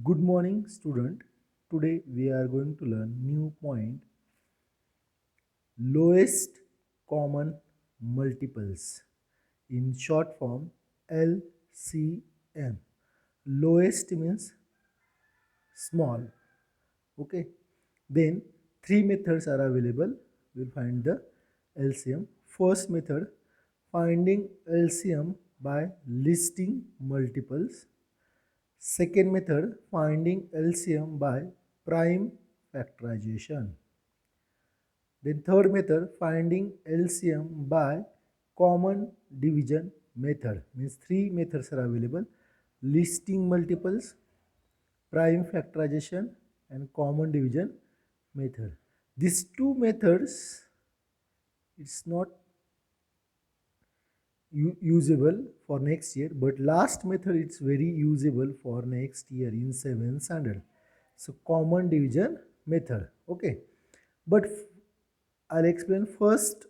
Good morning, student. Today we are going to learn new point, lowest common multiples, in short form LCM. Lowest means small. Okay. Then three methods are available. We'll find the LCM. First method, finding LCM by listing multiples. Second method, finding LCM by prime factorization. Then third method, finding LCM by common division method. Means three methods are available: listing multiples, prime factorization, and common division method. These two methods, it's not usable for next year, but last method it's very usable for next year in 7th standard. So common division method. Okay, but I'll explain first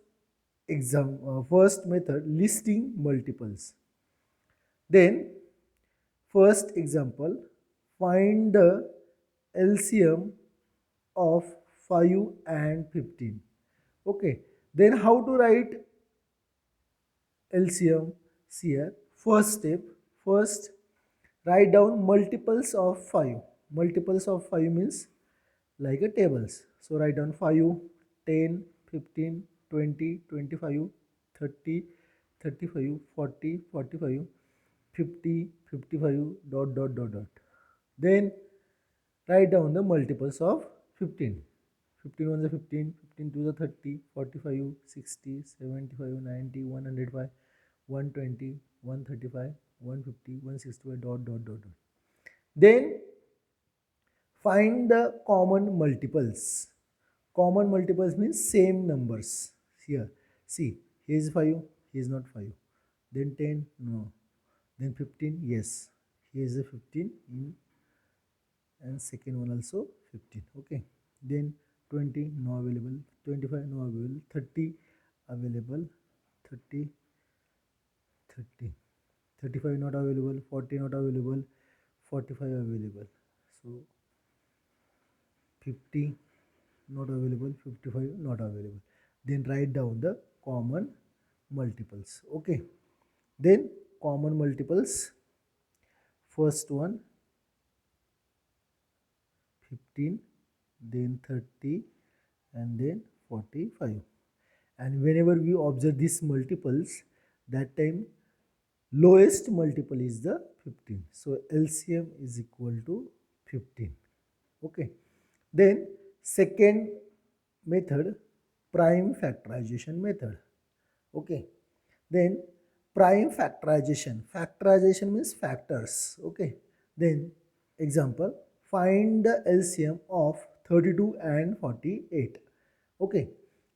method, listing multiples. Then first example, find the LCM of 5 and 15. Okay, then how to write LCM here? First step, first write down multiples of 5. Multiples of 5 means like a tables. So write down 5, 10, 15, 20, 25, 30, 35, 40, 45, 50, 55, dot dot dot dot. Then write down the multiples of 15. 15 ones are 15, 15 to the 30, 45, 60, 75, 90, 105, 120, 135, 150, 165, dot dot dot dot. Then find the common multiples. Common multiples means same numbers. Here, see, here is 5, here is not 5. Then 10, no. Then 15, yes. Here is a 15 in, and second one also 15. Okay. Then 20, no available. 25, no available. 30, available. 30, 30. 35 not available. 40 not available. 45 available. So 50 not available, 55 not available. Then write down the common multiples. Okay, then common multiples, first one 15, then 30, and then 45. And whenever we observe these multiples, that time lowest multiple is the 15. So LCM is equal to 15. Okay, then second method, prime factorization method. Okay, then prime factorization means factors. Okay, then example, find the LCM of 32 and 48. Okay,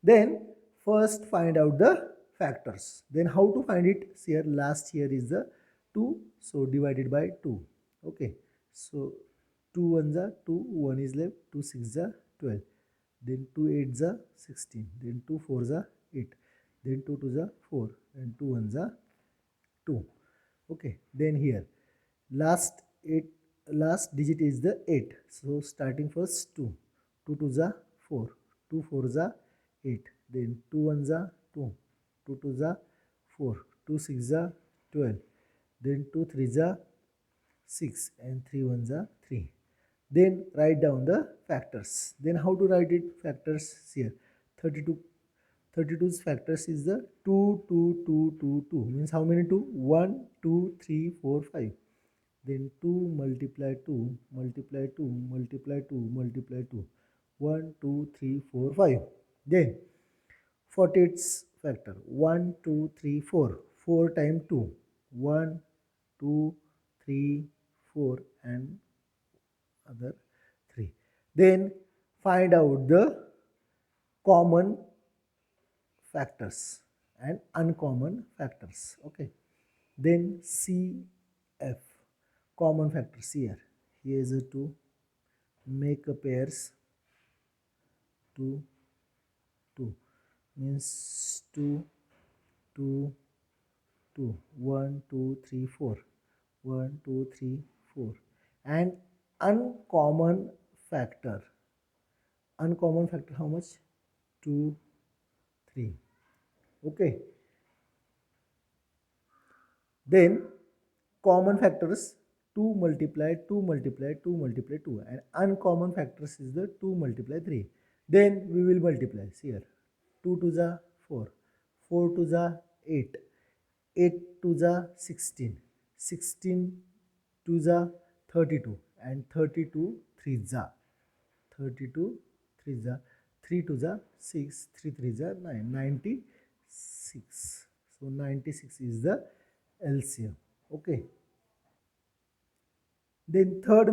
then first find out the factors. Then how to find it? Here last here is the 2, so divided by 2. Okay, so 2 ones are 2, 1 is left, 2 6 are 12, then 2 8s are 16, then 2 4s are 8, then 2 2s are 4, and 2 1s are 2. Okay, then here last 8, last digit is the 8, so starting first 2, 2 2s are 4, 2 4s are 8, then 2 1s are 2, 2 2s are 4, 2 6s are 12, then 2 3s are 6, and 3 1s are 3. Then write down the factors. Then how to write it? Factors here. 32. 32's factors is the 2, 2, 2, 2, 2. Means how many 2? 1, 2, 3, 4, 5. Then 2 multiply 2, multiply 2, multiply 2, multiply 2. 1, 2, 3, 4, 5. Then 48's factor. 1, 2, 3, 4. 4 times 2. 1, 2, 3, 4, and other 3. Then find out the common factors and uncommon factors. Okay, then CF, common factors. Here is a 2, make a pairs 2 2, means 2 2 2, 1 2 3 4, 1 2 3 4, and uncommon factor. Uncommon factor how much? 2, 3. Okay. Then common factors 2 multiply 2 multiply 2 multiply 2, and uncommon factors is the 2 multiply 3. Then we will multiply. See here, 2 to the 4, 4 to the 8, 8 to the 16, 16 to the 32, and 32 3 the 32 3 the 3 to the 6, 3 3 the 9, 96. So 96 is the LCM. Okay. Then third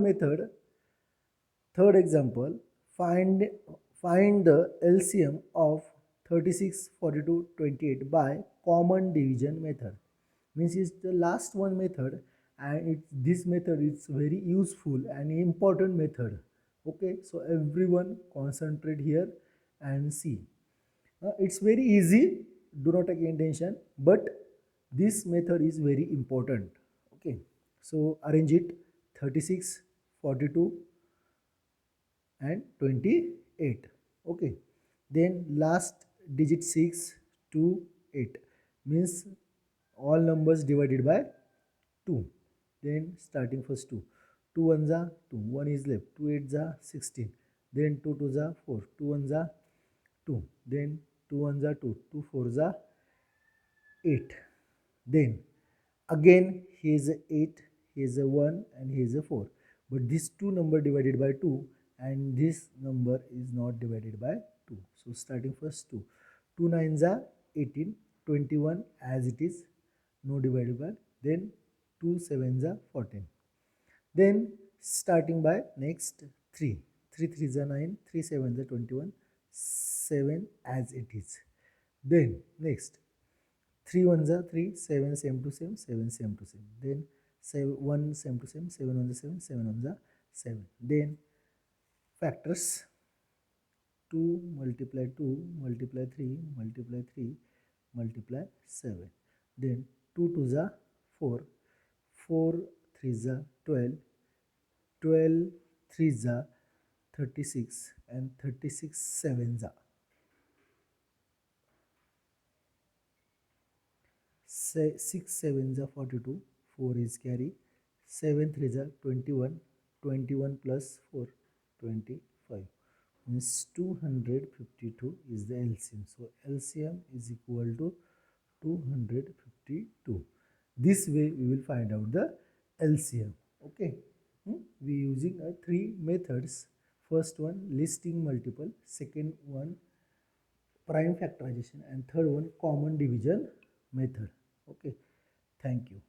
example, find the LCM of 36, 42, 28 by common division method. Means it's the last one method, and this method is very useful and important method. Okay, so everyone concentrate here and see. It's very easy, do not take any tension, but this method is very important. Okay, so arrange it: 36, 42 and 28. Okay, then last digit 6 to 8, means all numbers divided by 2. Then starting first 2, 2 ones are 2, 1 is left, 2 8s are 16, then 2 2s are 4, 2 ones are 2, then 2 ones are 2, 2 4s are 8. Then again here is a 8, here is a 1, and here is a 4, but this two number divided by 2, and this number is not divided by 2. So starting first 2, 2 9s are 18, 21 as it is, no divided by, then 2 7s are 14. Then starting by next 3, 3 3s are 9, 3 7s are 21, 7 as it is. Then next 3 ones are 3, 7 same to same, 7 same to same. Then 7 1 same to same, 7 ones are 7, 7 ones are 7. Then factors: 2 multiply 2 multiply 3 multiply 3 multiply 7. Then 2 2s are 4, 4 3s are 12, 12 3s are 36, and 36 7s are 6 7s are 42, 4 is carry, 7 3s are 21, 21 plus 4 25, means 252 is the LCM. So LCM is equal to 252. This way we will find out the LCM. Okay. We using three methods. First one listing multiple, second one prime factorization, and third one common division method. Okay, thank you.